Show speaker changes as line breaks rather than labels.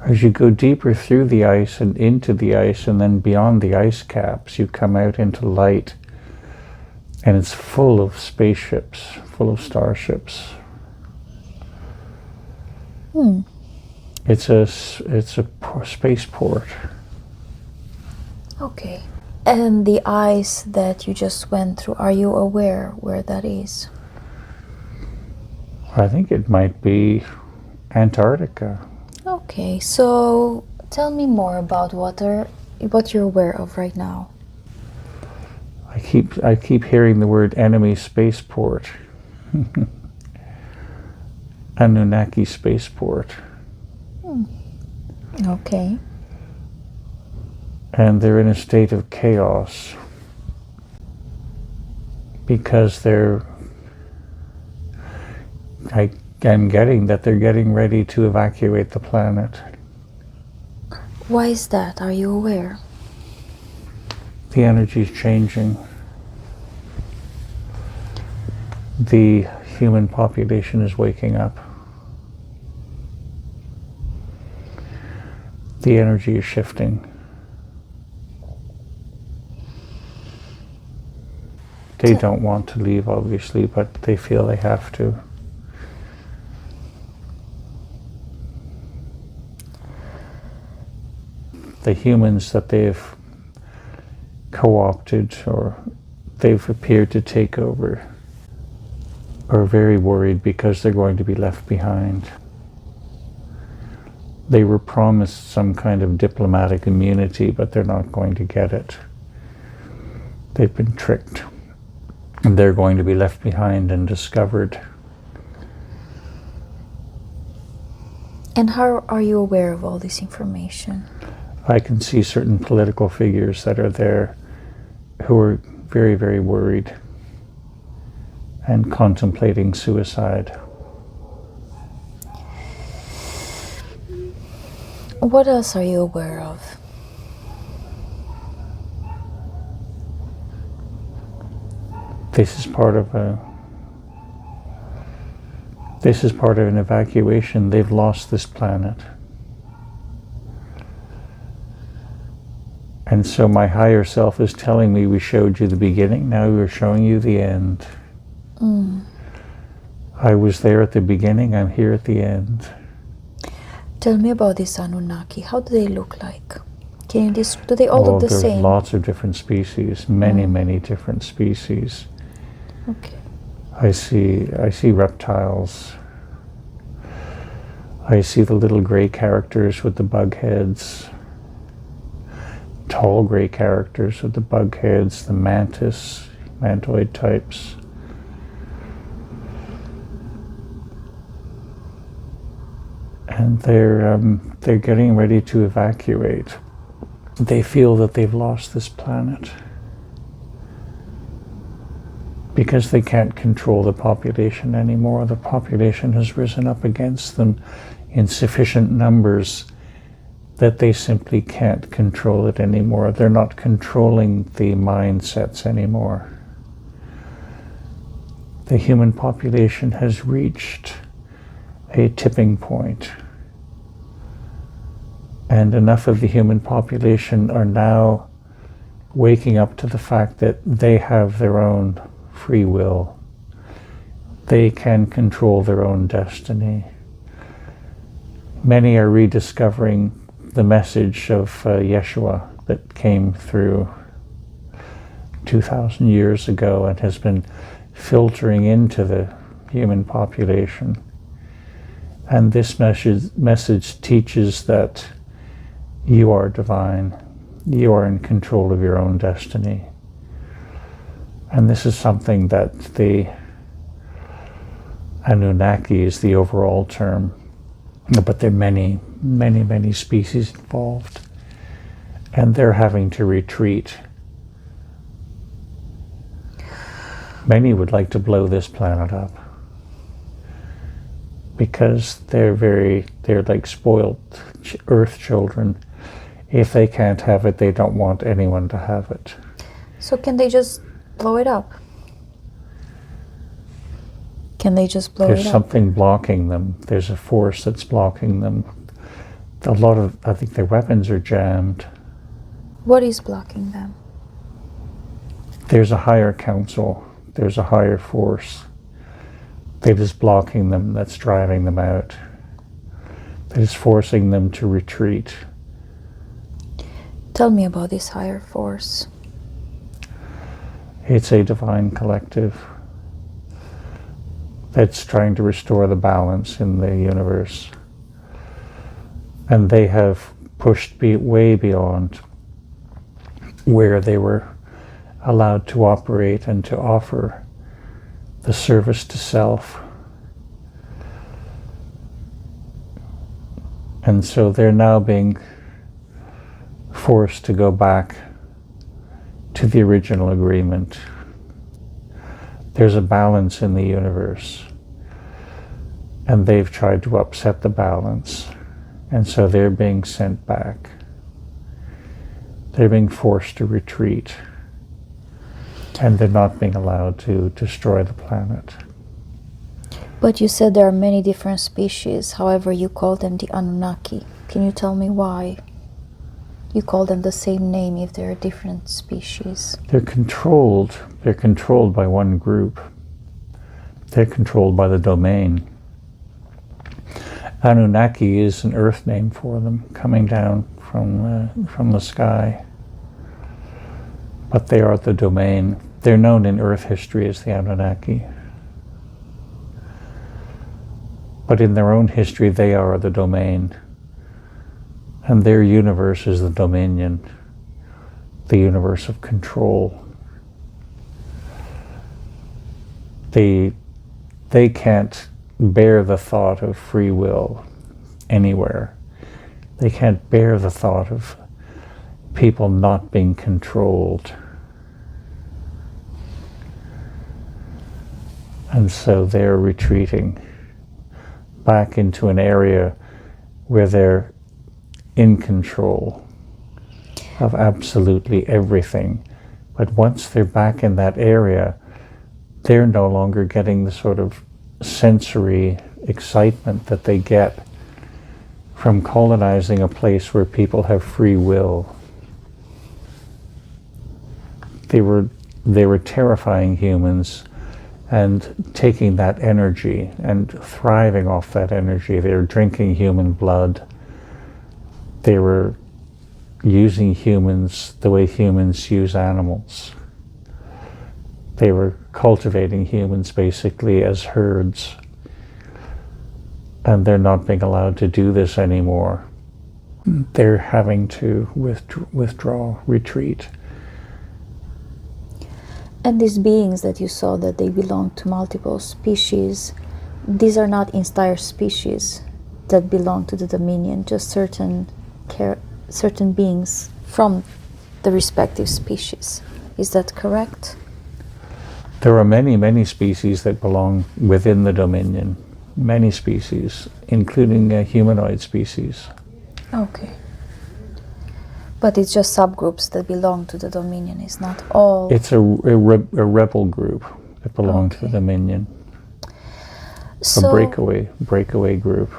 As you go deeper through the ice and into the ice and then beyond the ice caps, you come out into light, and it's full of spaceships, full of starships. It's a spaceport.
Okay. And the ice that you just went through, are you aware where that is?
I think it might be Antarctica.
Okay, so tell me more about what you're aware of right now.
I keep hearing the word enemy spaceport. Anunnaki spaceport.
Okay.
And they're in a state of chaos because I'm getting that they're getting ready to evacuate the planet.
Why is that? Are you aware?
The energy's changing. The human population is waking up. The energy is shifting. They don't want to leave, obviously, but they feel they have to. The humans that they've co-opted or they've appeared to take over are very worried because they're going to be left behind. They were promised some kind of diplomatic immunity, but they're not going to get it. They've been tricked. And they're going to be left behind and discovered.
And how are you aware of all this information?
I can see certain political figures that are there who are very, very worried and contemplating suicide.
What else are you aware of?
This is part of an evacuation. They've lost this planet. And so my higher self is telling me, we showed you the beginning, now we're showing you the end. I was there at the beginning, I'm here at the end.
Tell me about this Anunnaki. How do they look like? Do they all look the
There's
same?
lots of different species, many different species.
Okay.
I see reptiles. I see the little gray characters with the bug heads. Tall gray characters with the bug heads, the mantoid types. And they're getting ready to evacuate. They feel that they've lost this planet because they can't control the population anymore. The population has risen up against them in sufficient numbers that they simply can't control it anymore. They're not controlling the mindsets anymore. The human population has reached a tipping point. And enough of the human population are now waking up to the fact that they have their own free will. They can control their own destiny. Many are rediscovering the message of Yeshua that came through 2,000 years ago and has been filtering into the human population. And this message teaches that you are divine. You are in control of your own destiny. And this is something that the Anunnaki is the overall term, but there are many species involved, and they're having to retreat. Many would like to blow this planet up because they're like spoiled earth children. If they can't have it, they don't want anyone to have it.
So can they just blow it up? Can they just blow it up?
There's something blocking them. There's a force that's blocking them. I think their weapons are jammed.
What is blocking them?
There's a higher council, there's a higher force that is blocking them, that's driving them out, that is forcing them to retreat.
Tell me about this higher force.
It's a divine collective that's trying to restore the balance in the universe. And they have pushed way beyond where they were allowed to operate and to offer the service to self. And so they're now being forced to go back to the original agreement. There's a balance in the universe, and they've tried to upset the balance, and so they're being sent back. They're being forced to retreat, and they're not being allowed to destroy the planet.
But you said there are many different species, however you call them the Anunnaki. Can you tell me why you call them the same name if they're different species?
They're controlled by one group. They're controlled by the domain. Anunnaki is an earth name for them, coming down from the sky. But they are the domain. They're known in earth history as the Anunnaki. But in their own history, they are the domain. And their universe is the dominion, the universe of control. They can't bear the thought of free will anywhere. They can't bear the thought of people not being controlled. And so they're retreating back into an area where they're in control of absolutely everything. But once they're back in that area, they're no longer getting the sort of sensory excitement that they get from colonizing a place where people have free will. They were terrifying humans and taking that energy and thriving off that energy. They were drinking human blood. They were using humans the way humans use animals. They were cultivating humans basically as herds. And they're not being allowed to do this anymore. They're having to withdraw, retreat.
And these beings that you saw, that they belong to multiple species, these are not entire species that belong to the Dominion, just certain beings from the respective species. Is that correct?
There are many species that belong within the Dominion. Many species, including humanoid species.
Okay. But it's just subgroups that belong to the Dominion. It's not all.
It's a rebel group that belong to the Dominion.
So,
a breakaway group.